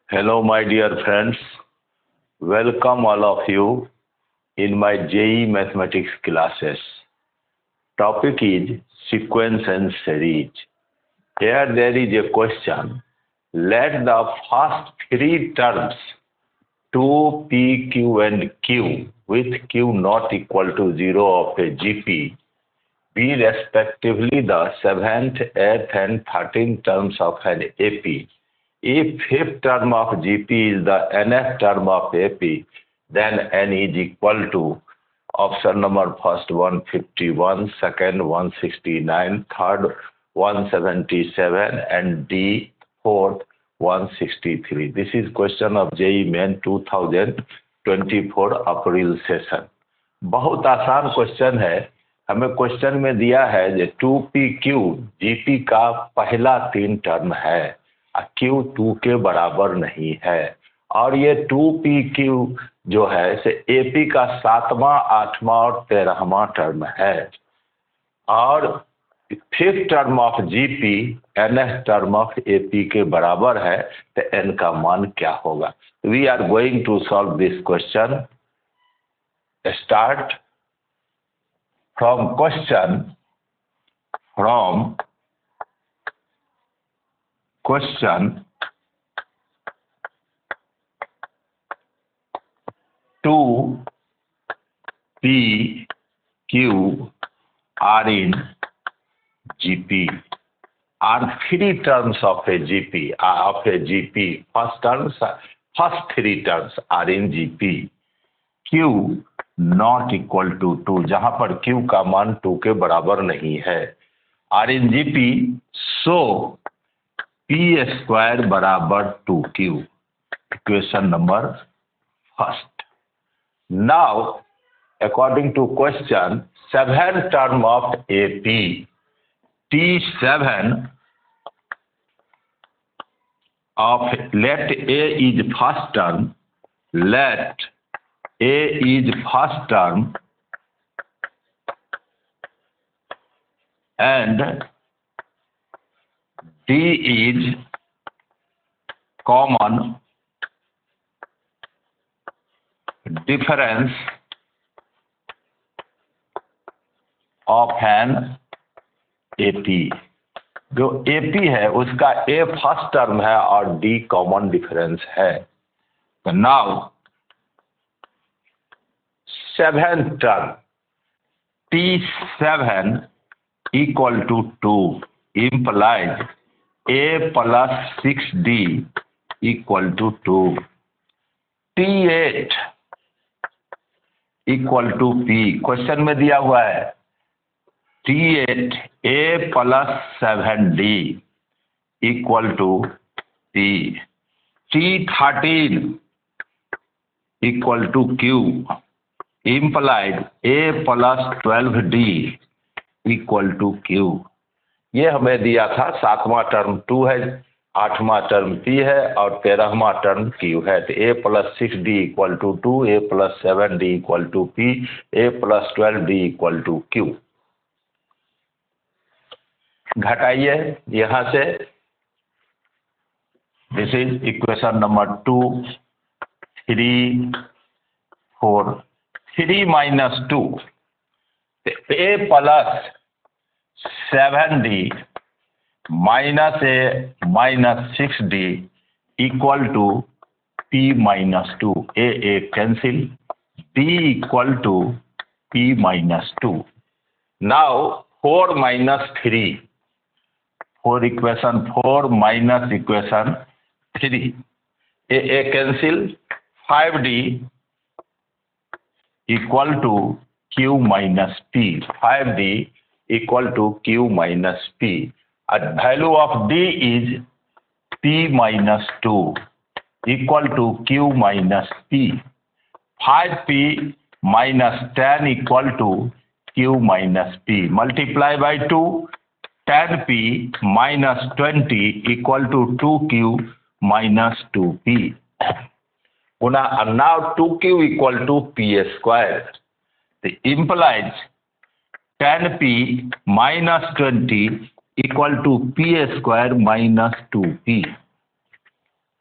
Hello, my dear friends. Welcome all of you in my JE Mathematics classes. Topic is sequence and series. Here there is a question. Let the first three terms 2, P, Q and Q with Q not equal to 0 of a GP be respectively the 7th, 8th and 13th terms of an AP. If fifth term of GP is the nth term of AP, then n is equal to option number first 151, second 169, third 177 and D fourth 163. This is question of JEE Main 2024 April session. बहुत आसान question है. हमें question में दिया है जो 2PQ GP का पहला तीन टर्म है, Q 2 के बराबर नहीं है, और ये 2PQ जो है से AP का 7वां, 8वां और 13वां टर्म है, और fifth term of GP nth term of AP के बराबर है, तो n का मान क्या होगा? We are going to solve this question. Start from question 2 P Q are in GP are three terms of a GP first three terms are in GP. Q not equal to 2, जहां पर Q का मान 2 के बराबर नहीं है, are in GP, so P square बराबर 2Q. Equation number first. Now according to question, 7 term of AP T7 of let A is first term, let A is first term and D is common difference of an AP. जो AP है उसका A first term है और D common difference है. तो now seventh term T7 equal to 2 implies A plus 6D equal to 2. T8 equal to P. Question में दिया हुआ है T8 A plus 7D equal to P. T13 equal to Q implied A plus 12D equal to Q. ये हमें दिया था 7वां term 2 है, 8वां term P है और 13वां टर्म Q है. तो A plus 6D equal to 2, A plus 7D equal to P, A plus 12D equal to Q. घटाइए यहां से. This is equation number 2, 3, 4. 3 minus 2, A plus 7D minus A minus 6D equal to P minus 2. A cancel, D equal to P minus 2. Now 4 minus 3, 4 equation 4 minus equation 3. A cancel, 5D equal to Q minus P. 5D equal to Q minus P. And value of D is P minus 2 equal to Q minus P. 5P minus 10 equal to Q minus P. Multiply by 2, 10P minus 20 equal to 2Q minus 2P. Now 2Q equal to P square. The implies 10P minus 20 equal to P square minus 2P.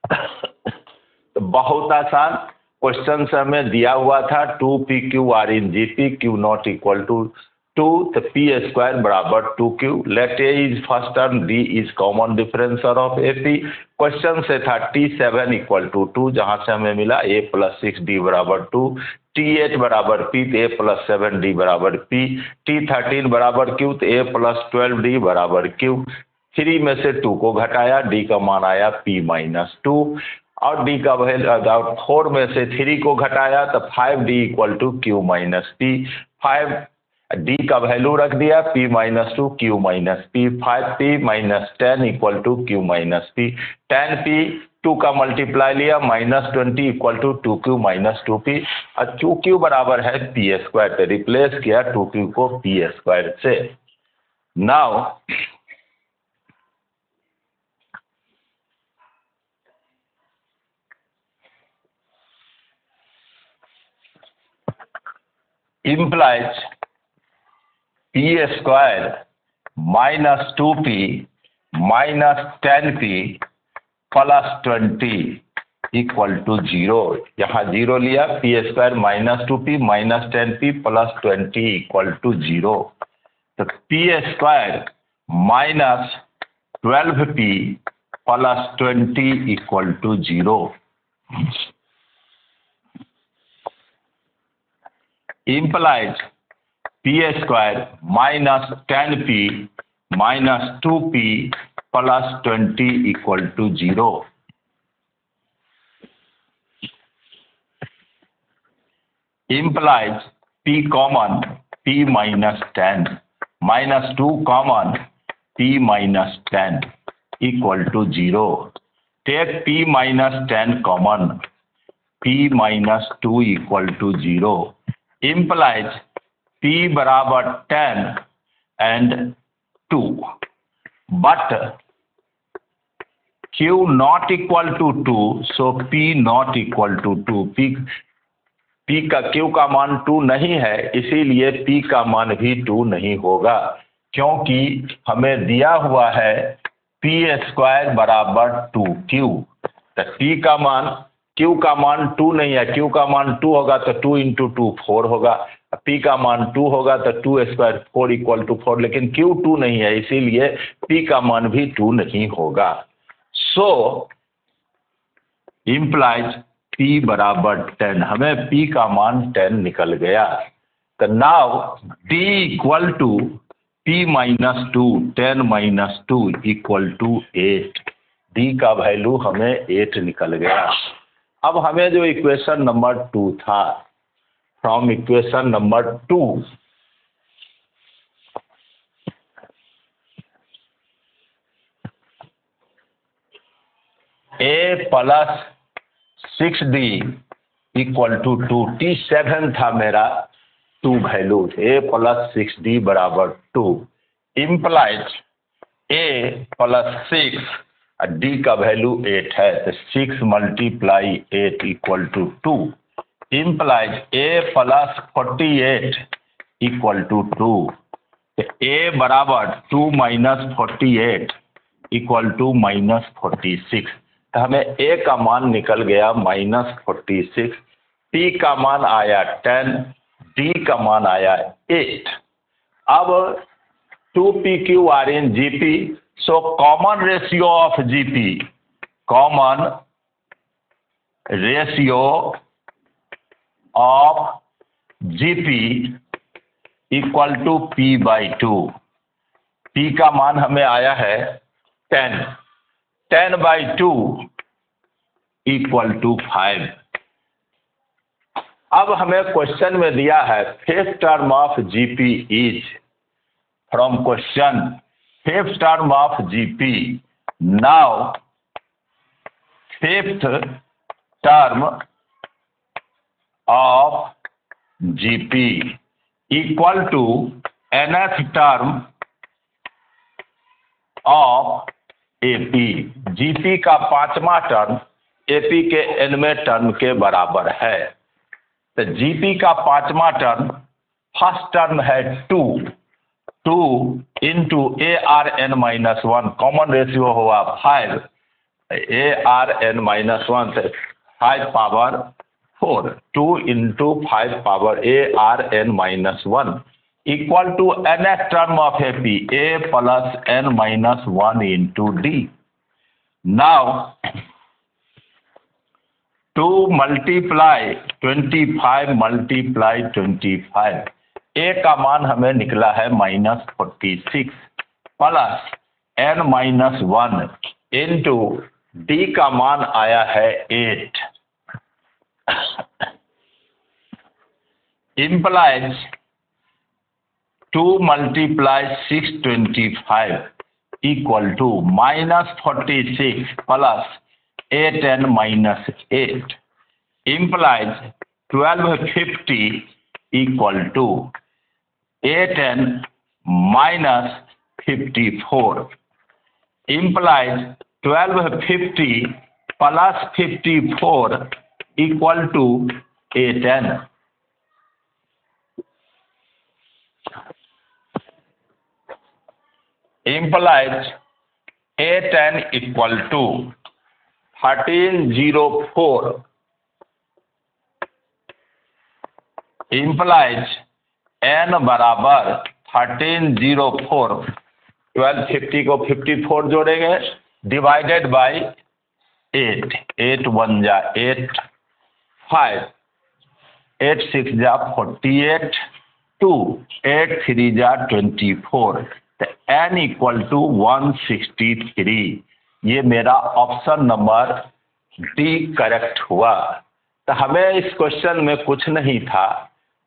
तो बहुत आसान question से हमें दिया हुआ था 2p/q r in gp, q not equal to 2, तो p square बराबर 2q। Let a is first term, d is common difference of a p. Question से था t7 इक्वल टू 2, जहां से हमें मिला a प्लस 6d बराबर 2, t8 बराबर p, तो a प्लस 7d बराबर p, t13 बराबर q, तो a प्लस 12d बराबर q। 3 में से 2 को घटाया, d का मान आया p माइनस 2, और डी का वैल्यू 4 में से 3 को घटाया तो 5d equal to q minus p. 5 d का वैल्यू रख दिया p minus 2 q minus p. 5p minus 10 equal to q minus p. 10p 2 का मल्टीप्लाई लिया, minus 20 equal to 2q minus 2p, और 2q बराबर है पी स्क्वायर, पे replace किया 2q को पी स्क्वायर से। Now implies p square minus 2p minus 10p plus 20 equal to 0। यहाँ 0 लिया, p square minus 2p minus 10p plus 20 equal to 0। तो p square minus 12p plus 20 equal to 0 implies p square minus 10p minus 2p plus 20 equal to 0। implies p common p minus 10 minus 2 common p minus 10 equal to 0। Take p minus 10 common, p minus 2 equal to 0 implies p बराबर 10 and 2, but q not equal to 2, so p not equal to 2। p का q का मान 2 नहीं है, इसीलिए p का मान भी 2 नहीं होगा, क्योंकि हमें दिया हुआ है p स्क्वायर बराबर 2q। तो p का मान q का मान 2 नहीं है, q का मान 2 होगा तो 2 इंटू 2 4 होगा, p का मान 2 होगा तो 2 स्क्वायर 4 इक्वल टू 4, लेकिन q 2 नहीं है, इसीलिए p का मान भी 2 नहीं होगा। सो इम्प्लाइज p बराबर 10, हमें p का मान 10 निकल गया। तो now d equal to p minus 2, 10 minus 2 equal to 8। d का वैल्यू हमें 8 निकल गया। अब हमें जो इक्वेशन नंबर 2 था, from equation number 2 a plus 6d equal to 2, t7 था मेरा 2 वैल्यू, a प्लस 6d बराबर 2, इम्प्लाइज a प्लस 6, d का वैल्यू 8 है, तो 6 multiply 8 equal to 2, implies a plus 48 equal to 2। तो a बराबर 2 माइनस 48 इक्वल टू माइनस 46। तो हमें a का मान निकल गया माइनस 46, p का मान आया 10, d का मान आया 8। अब 2p/q r in gp, so common ratio of gp, common ratio of gp equal to p/2। p का मान हमें आया है 10, 10/2 इक्वल टू 5। अब हमें क्वेश्चन में दिया है fifth term of GP is, from question fifth term of GP. Now fifth term of GP equal to nth term of AP. GP का 5वां टर्म एपी के nवें टर्म के बराबर है। तो जीपी का 5वां टर्म, फर्स्ट टर्म है 2 इंटू ARN-1, कॉमन रेशियो हुआ 5, ARN-1 से 5 power 4, 2 into 5 power ARN-1 equal to nth term of AP, A plus n-1 into D. Now 2 multiply 25 multiply 25, A का मान हमें निकला है -46 प्लस n-1 इंटू D का मान आया है 8, implies 2 multiply 625 equal to -46 plus 8n-8 implies 1250 equal to 8n-54 implies 1250 plus 54 equal to 8n. Implies 8n equal to 1304 implies n बराबर 1304, 1250 को 54 जोड़ेंगे डिवाइडेड बाई 8, 8 1 जा 8, 5 8 6 जा 48, 2 8 3 जा 24, तो n इक्वल टू 163। ये मेरा ऑप्शन नंबर डी करेक्ट हुआ। तो हमें इस क्वेश्चन में कुछ नहीं था,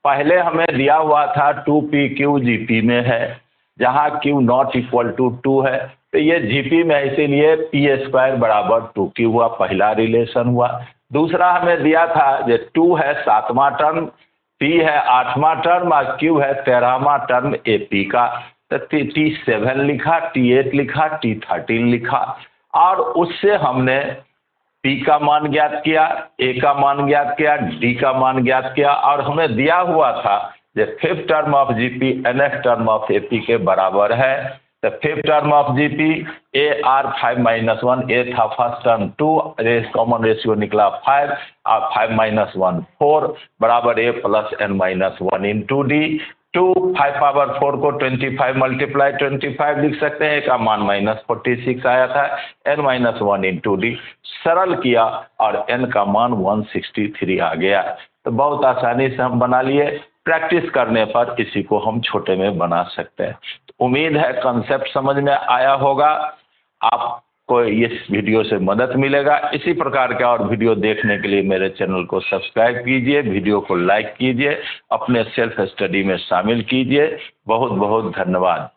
पहले हमें दिया हुआ था 2pq gp में है, जहाँ q नॉट इक्वल टू 2 है, तो ये gp में इसीलिए p² बराबर 2q हुआ, पहला रिलेशन हुआ। दूसरा हमें दिया था जो 2 है 7वां टर्म, p है 8वां टर्म और q है 13वां टर्म AP का, तो T7 लिखा, T8 लिखा, T13 लिखा, और उससे हमने P का मान ज्ञात किया, A का मान ज्ञात किया, D का मान ज्ञात किया, और हमें दिया हुआ था जो 5th term of GP nth term of AP के बराबर है। तो 5th term of GP AR5-1, A था फर्स्ट टर्म 2, कॉमन रेशियो निकला 5 और 5-1 4 बराबर A plus n-1 into D। 2 5 power 4 को 25 मल्टीप्लाई 25 लिख सकते हैं, का मान -46 आया था, n-1 इंटू डी सरल किया और n का मान 163 आ गया। तो बहुत आसानी से हम बना लिए, प्रैक्टिस करने पर इसी को हम छोटे में बना सकते हैं। तो उम्मीद है कंसेप्ट समझ में आया होगा, आपको इस वीडियो से मदद मिलेगा। इसी प्रकार के और वीडियो देखने के लिए मेरे चैनल को सब्सक्राइब कीजिए, वीडियो को लाइक कीजिए, अपने सेल्फ स्टडी में शामिल कीजिए। बहुत बहुत धन्यवाद।